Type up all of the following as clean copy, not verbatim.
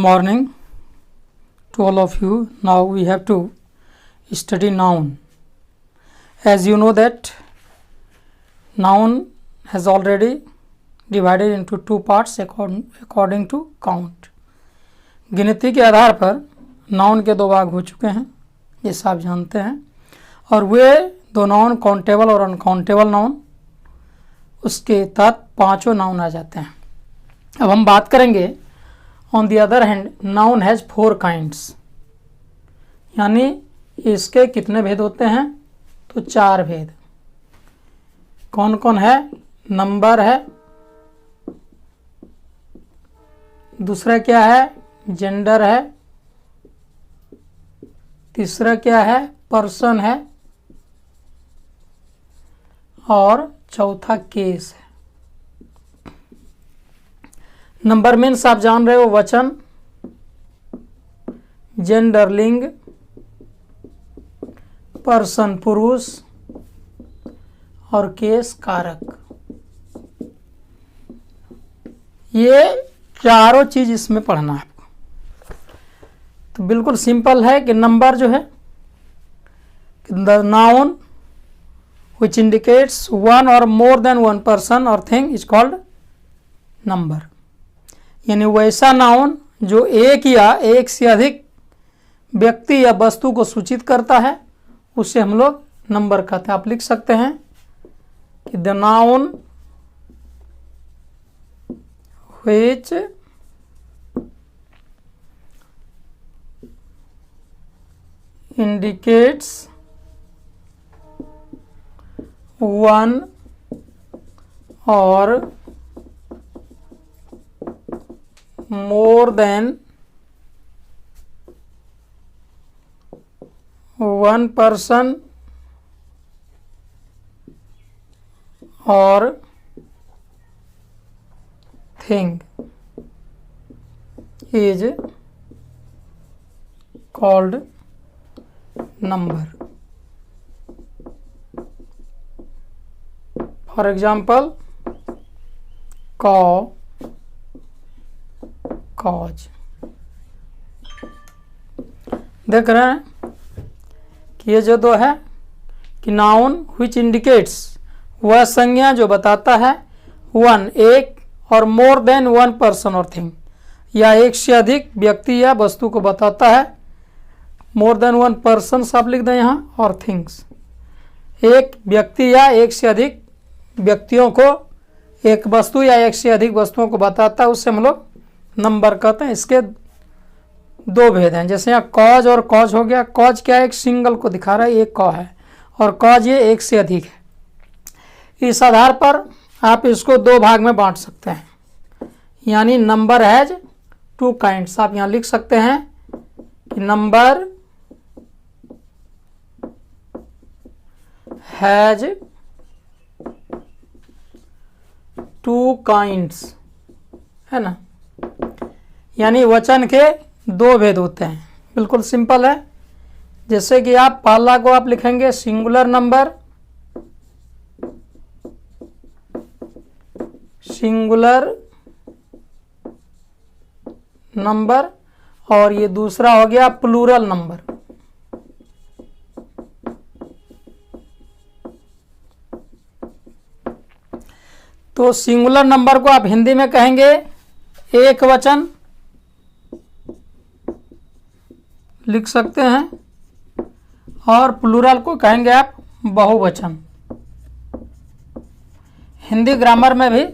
morning to all of you. Now we have to study noun. As you know that noun has already divided into two parts according to count. गिनती के आधार पर noun के दो भाग हो चुके हैं, ये सब जानते हैं, और वे दो नाउन काउंटेबल और अनकाउंटेबल नाउन, उसके तहत पांचों नाउन आ जाते हैं. अब हम बात करेंगे on the other hand noun has 4 kinds, यानी इसके कितने भेद होते हैं? तो 4 भेद. कौन कौन है? नंबर है, दूसरा क्या है? जेंडर है, तीसरा क्या है? पर्सन है, और चौथा केस है. नंबर मीन्स आप जान रहे हो वचन, जेंडर लिंग, पर्सन पुरुष और केस कारक. ये चारों चीज इसमें पढ़ना है आपको. तो बिल्कुल सिंपल है कि नंबर जो है, the noun which indicates one or more than one person or thing is called number. यानी वैसा नाउन जो एक या एक से अधिक व्यक्ति या वस्तु को सूचित करता है, उसे हम लोग नंबर कहते हैं. आप लिख सकते हैं कि the noun which indicates one or more than one person or thing is called number. For example, cow, cause. देख रहे हैं कि ये जो दो है कि नाउन which indicates, वह संज्ञा जो बताता है वन एक और मोर देन वन पर्सन और थिंग, या एक से अधिक व्यक्ति या वस्तु को बताता है. मोर देन वन पर्सन आप लिख दें यहाँ, और थिंग्स, एक व्यक्ति या एक से अधिक व्यक्तियों को, एक वस्तु या एक से अधिक वस्तुओं को बताता है, उससे हम लोग नंबर कहते हैं. इसके दो भेद हैं, जैसे यहाँ कॉज और कॉज हो गया. कॉज क्या है? एक सिंगल को दिखा रहा है, एक कॉ है, और कॉज ये एक से अधिक है. इस आधार पर आप इसको दो भाग में बांट सकते हैं, यानी नंबर हैज 2 काइंड्स. आप यहाँ लिख सकते हैं कि नंबर हैज 2 काइंड्स, है ना. यानी वचन के 2 भेद होते हैं. बिल्कुल सिंपल है. जैसे कि आप पहला को आप लिखेंगे सिंगुलर नंबर, सिंगुलर नंबर, और ये दूसरा हो गया प्लूरल नंबर. तो सिंगुलर नंबर को आप हिंदी में कहेंगे एक वचन, लिख सकते हैं, और प्लूरल को कहेंगे आप बहुवचन. हिंदी ग्रामर में भी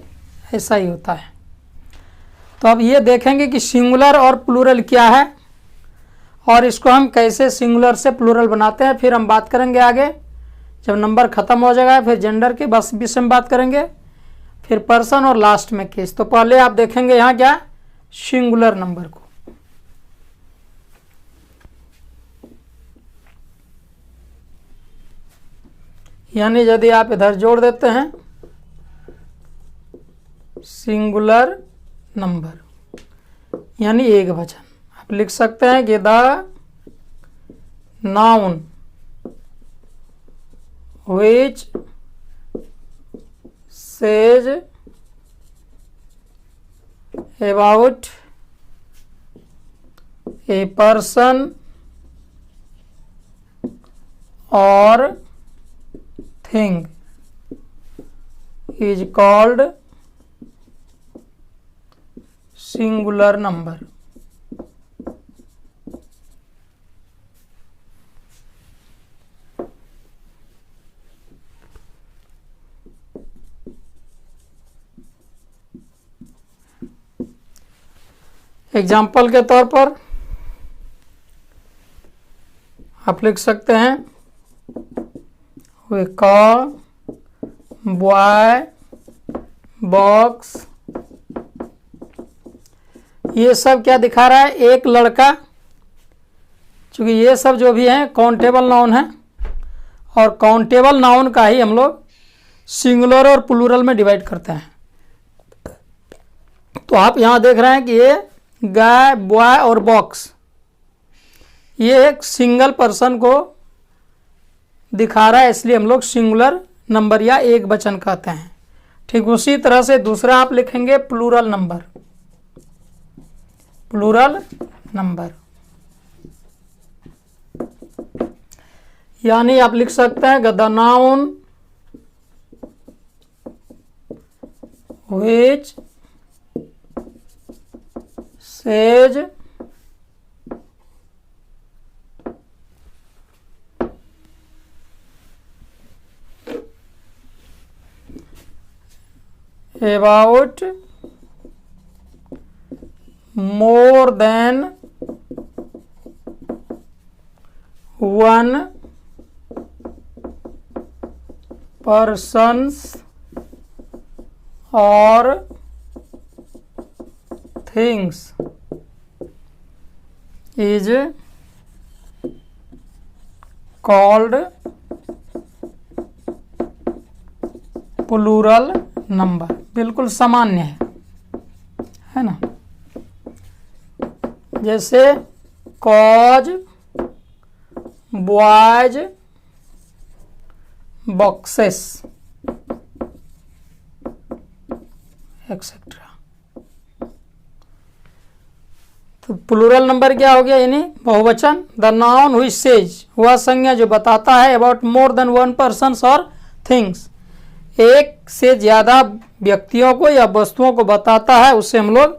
ऐसा ही होता है. तो अब ये देखेंगे कि सिंगुलर और प्लूरल क्या है, और इसको हम कैसे सिंगुलर से प्लूरल बनाते हैं. फिर हम बात करेंगे आगे, जब नंबर खत्म हो जाएगा फिर जेंडर के बस विषय में बात करेंगे, फिर पर्सन, और लास्ट में केस. तो पहले आप देखेंगे यहाँ क्या, सिंगुलर नंबर को. यानी यदि आप इधर जोड़ देते हैं सिंगुलर नंबर, यानी एक वचन, आप लिख सकते हैं कि the noun which says about a person और thing is called singular number. Example के तौर पर आप लिख सकते हैं वे कॉल बॉय बॉक्स। ये सब क्या दिखा रहा है? एक लड़का। क्योंकि ये सब जो भी हैं काउंटेबल नाउन है और काउंटेबल नाउन का ही हम लोग सिंगुलर और प्लूरल में डिवाइड करते हैं। तो आप यहाँ देख रहे हैं कि ये गाय बॉय और बॉक्स ये एक सिंगल पर्सन को दिखा रहा है, इसलिए हम लोग सिंगुलर नंबर या एक वचन कहते हैं। ठीक उसी तरह से दूसरा आप लिखेंगे प्लूरल नंबर। प्लूरल नंबर यानी आप लिख सकते हैं the noun which says about more than one persons or things is called plural number. बिल्कुल सामान्य है ना। जैसे कॉज बॉयज बॉक्सेस एक्सेट्रा। तो प्लूरल नंबर क्या हो गया? यानी बहुवचन। द नाउन व्हिच सेज वह संज्ञा जो बताता है about more than one person और थिंग्स एक से ज्यादा व्यक्तियों को या वस्तुओं को बताता है, उससे हम लोग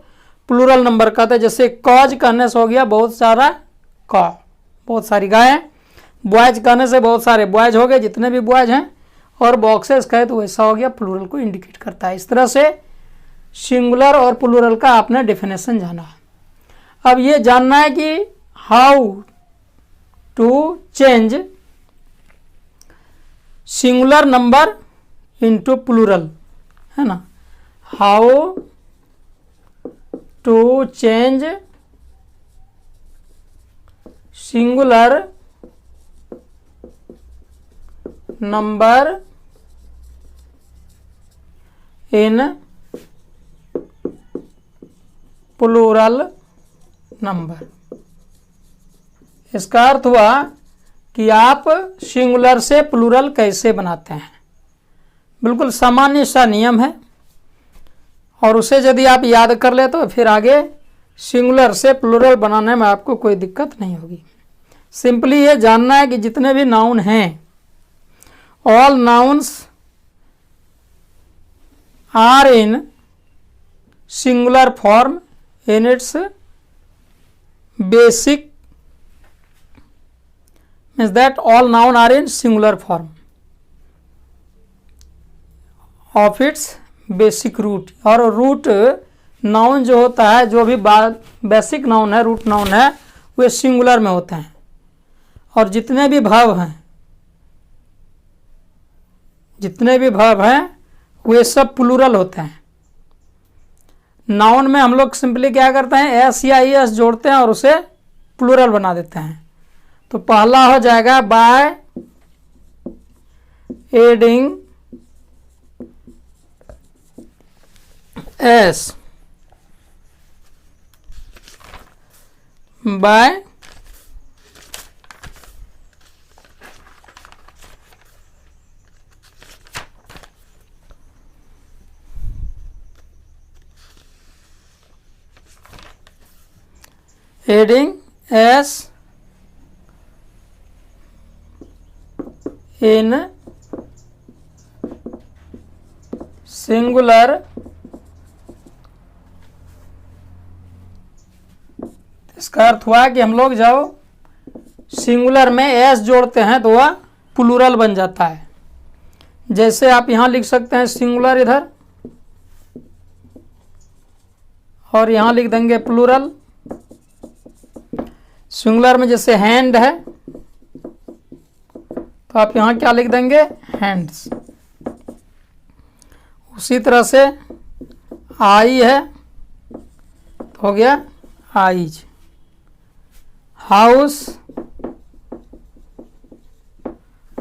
प्लूरल नंबर कहते हैं। जैसे कॉज कहने से हो गया बहुत सारा कॉ, बहुत सारी गायें। बॉयज कहने से बहुत सारे बॉयज हो गए, जितने भी बॉयज हैं। और बॉक्सेस कहे तो वैसा हो गया, प्लूरल को इंडिकेट करता है। इस तरह से सिंगुलर और प्लूरल का आपने डेफिनेशन जाना। अब ये जानना है कि how to change singular number into plural, है ना। How to change singular number in plural number. इसका अर्थ हुआ कि आप सिंगुलर से प्लूरल कैसे बनाते हैं। बिल्कुल सामान्य सा नियम है और उसे यदि आप याद कर ले तो फिर आगे सिंगुलर से प्लूरल बनाने में आपको कोई दिक्कत नहीं होगी। सिंपली ये जानना है कि जितने भी नाउन हैं, all nouns are in singular form in its basic, means that all noun are in singular form of its basic root. और रूट नाउन जो होता है, जो भी बेसिक नाउन है, रूट नाउन है, वे सिंगुलर में होते हैं। और जितने भी भाव हैं वे सब प्लूरल होते हैं। नाउन में हम लोग सिंपली क्या करते हैं, एस या ई एस जोड़ते हैं और उसे प्लूरल बना देते हैं। तो पहला हो जाएगा by adding S, by adding S in singular, इसका अर्थ हुआ कि हम लोग जब सिंगुलर में एस जोड़ते हैं तो वह प्लूरल बन जाता है। जैसे आप यहाँ लिख सकते हैं सिंगुलर इधर, और यहाँ लिख देंगे प्लूरल। सिंगुलर में जैसे हैंड है तो आप यहाँ क्या लिख देंगे, हैंड्स। उसी तरह से आई है तो हो गया आईज। House,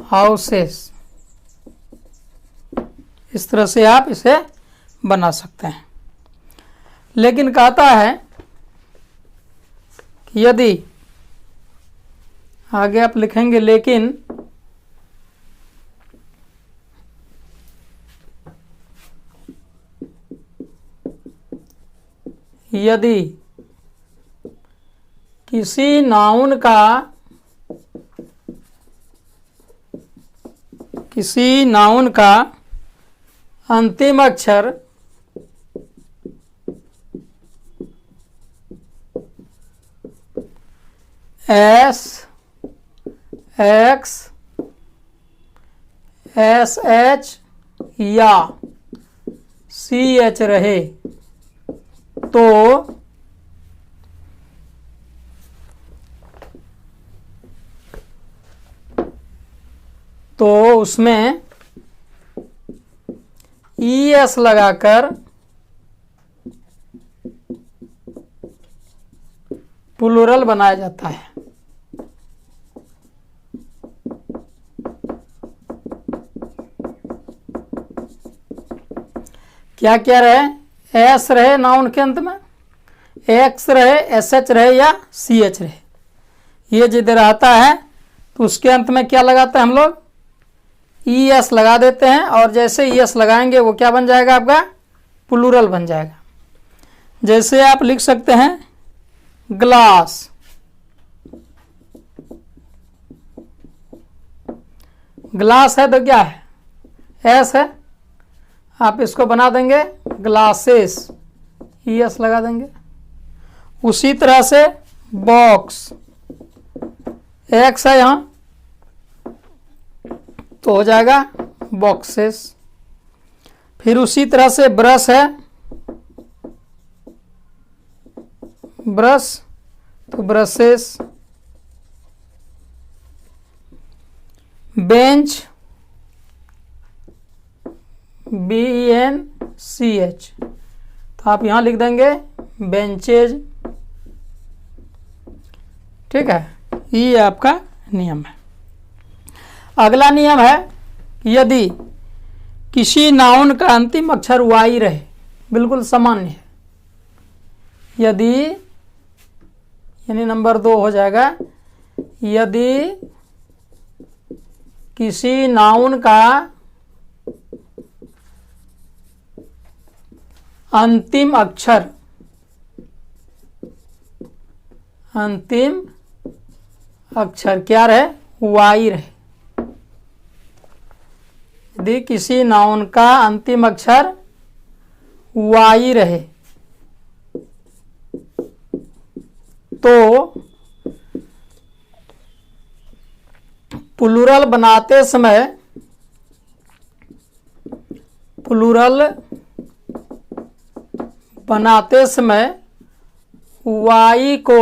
houses. इस तरह से आप इसे बना सकते हैं। लेकिन कहता है कि यदि, आगे आप लिखेंगे लेकिन यदि किसी नाउन का अंतिम अक्षर एस, एक्स, एस एच या सी एच रहे तो उसमें ई एस लगाकर प्लूरल बनाया जाता है। क्या क्या रहे, एस रहे नाउन के अंत में, एक्स रहे, एस एच रहे या सी एच रहे, ये जिधर आता है तो उसके अंत में क्या लगाते हैं हम लोग, ई एस लगा देते हैं। और जैसे ई एस लगाएंगे वो क्या बन जाएगा, आपका प्लूरल बन जाएगा। जैसे आप लिख सकते हैं ग्लास, ग्लास है तो क्या है, एस है, आप इसको बना देंगे ग्लासेस, ई एस लगा देंगे। उसी तरह से बॉक्स, एक्स है यहाँ तो हो जाएगा बॉक्सेस। फिर उसी तरह से ब्रश है, ब्रश तो ब्रशेस। बेंच, BENCH, तो आप यहाँ लिख देंगे बेंचेज। ठीक है, ये आपका नियम है। अगला नियम है यदि किसी नाउन का अंतिम अक्षर वाई रहे, बिल्कुल सामान्य है। यदि, यानी नंबर 2 हो जाएगा, यदि किसी नाउन का अंतिम अक्षर क्या रहे, वाई रहे। यदि किसी नाउन का अंतिम अक्षर वाई रहे तो प्लूरल बनाते समय वाई को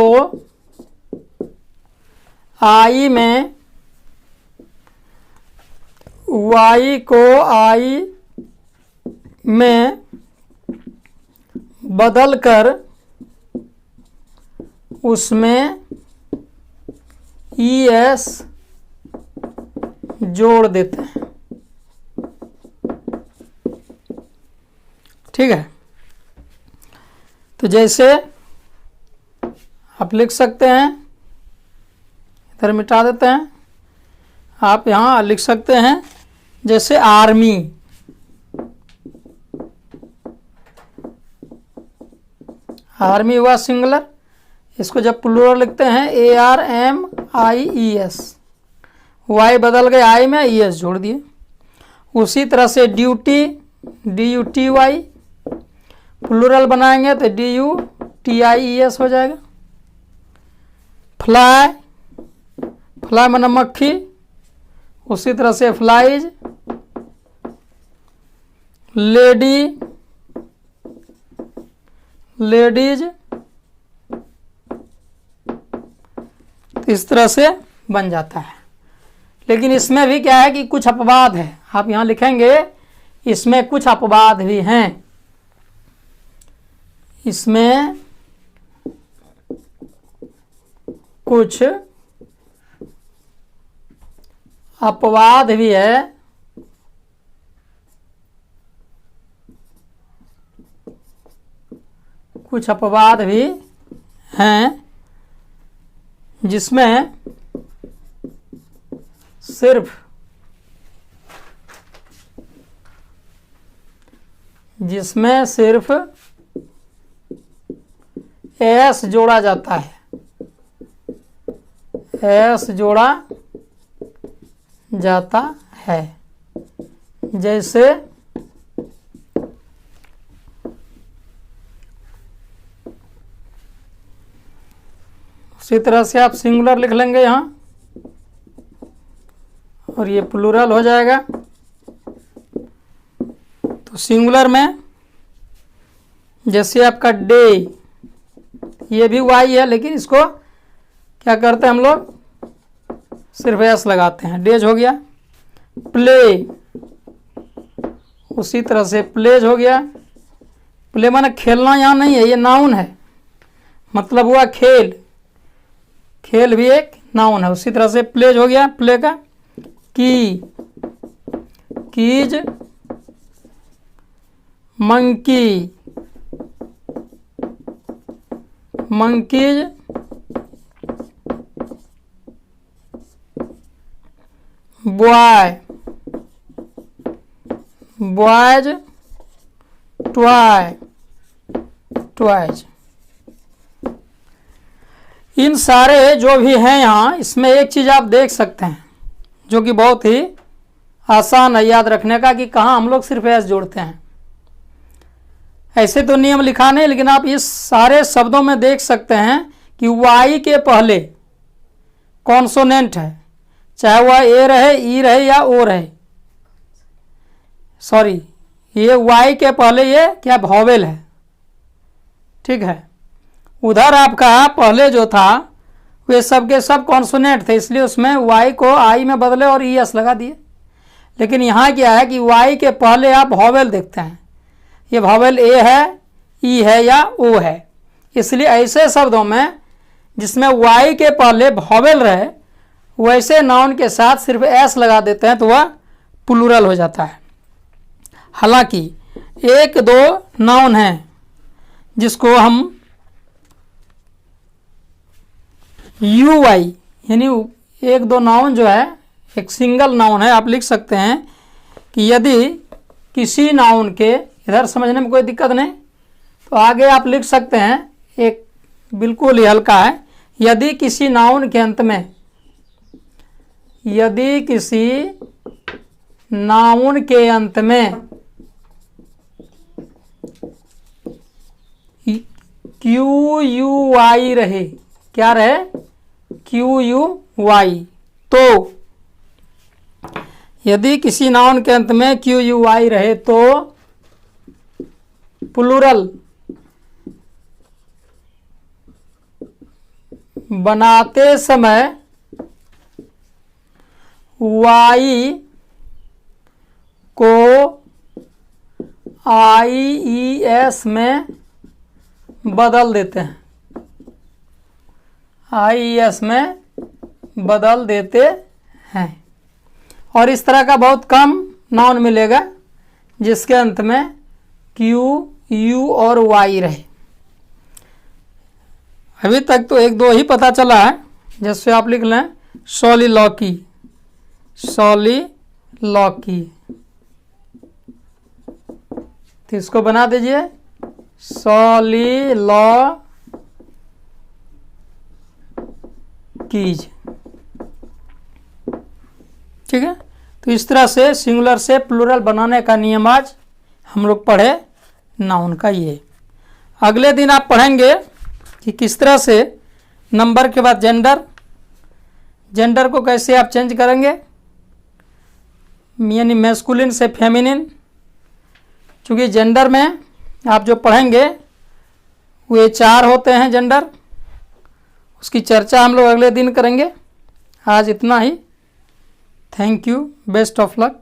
आई में बदलकर उसमें ई एस जोड़ देते हैं। ठीक है, तो जैसे आप लिख सकते हैं, इधर मिटा देते हैं, आप यहाँ लिख सकते हैं जैसे आर्मी, आर्मी हुआ सिंगुलर, इसको जब प्लूरल लिखते हैं ARMIES, वाई बदल गए आई में, ES जोड़ दिए। उसी तरह से ड्यूटी DUTY प्लूरल बनाएंगे तो DUTIES हो जाएगा। फ्लाई, फ्लाई माना मक्खी, उसी तरह से फ्लाइज। लेडी, लेडीज, इस तरह से बन जाता है। लेकिन इसमें भी क्या है कि कुछ अपवाद है, आप यहां लिखेंगे इसमें कुछ अपवाद भी हैं। इसमें कुछ अपवाद भी है। कुछ अपवाद भी हैं जिसमें सिर्फ एस जोड़ा जाता है, एस जोड़ा जाता है। जैसे उसी तरह से आप सिंगुलर लिख लेंगे यहां और ये प्लूरल हो जाएगा। तो सिंगुलर में जैसे आपका डे, ये भी वाई है लेकिन इसको क्या करते हैं हम लोग, सिर्फ एस लगाते हैं, डेज हो गया। प्ले, उसी तरह से प्लेज हो गया। प्ले माने खेलना यहाँ नहीं है, ये नाउन है, मतलब हुआ खेल, खेल भी एक नाउन है। उसी तरह से प्लेज हो गया, प्ले का। Key, keys, monkey, monkeys, boy, boys, toy, toys. इन सारे जो भी हैं यहाँ, इसमें एक चीज़ आप देख सकते हैं जो कि बहुत ही आसान है याद रखने का कि कहाँ हम लोग सिर्फ एस जोड़ते हैं। ऐसे तो नियम लिखा नहीं, लेकिन आप इस सारे शब्दों में देख सकते हैं कि वाई के पहले कॉन्सोनेंट है, चाहे वह ए रहे, ई रहे या ओ रहे। सॉरी, ये वाई के पहले ये क्या वॉवेल है, ठीक है। उधर आपका पहले जो था वे सब के सब कॉन्सोनेंट थे, इसलिए उसमें वाई को आई में बदले और ई एस लगा दिए। लेकिन यहाँ क्या है कि वाई के पहले आप वॉवेल देखते हैं, ये वॉवेल ए है, ई है या ओ है। इसलिए ऐसे शब्दों में जिसमें वाई के पहले वॉवेल रहे, वैसे नाउन के साथ सिर्फ एस लगा देते हैं तो वह प्लूरल हो जाता है। हालांकि एक दो नाउन हैं जिसको हम यू वाई, यानी एक दो नाउन जो है, एक सिंगल नाउन है, आप लिख सकते हैं कि यदि किसी नाउन के, इधर समझने में कोई दिक्कत नहीं, तो आगे आप लिख सकते हैं, एक बिल्कुल ही हल्का है। यदि किसी नाउन के अंत में, यदि किसी नाउन के अंत में क्यू यू वाई रहे, क्या रहे, क्यू यू वाई, तो यदि किसी नाउन के अंत में क्यू यू वाई रहे तो प्लूरल बनाते समय वाई को आई ई एस में बदल देते हैं, IES में बदल देते हैं। और इस तरह का बहुत कम नाउन मिलेगा जिसके अंत में क्यू यू और वाई रहे। अभी तक तो एक दो ही पता चला है, जैसे आप लिख लें सॉलिलॉकी, सॉलिलॉकी, तो इसको बना दीजिए सॉलिलॉकी, कीज। ठीक है, तो इस तरह से सिंगुलर से प्लूरल बनाने का नियम आज हम लोग पढ़े नाउन का ये। अगले दिन आप पढ़ेंगे कि किस तरह से नंबर के बाद जेंडर को कैसे आप चेंज करेंगे, यानी मैस्कुलिन से फेमिनिन। चूँकि जेंडर में आप जो पढ़ेंगे वे 4 होते हैं जेंडर, उसकी चर्चा हम लोग अगले दिन करेंगे। आज इतना ही। Thank you, best of luck.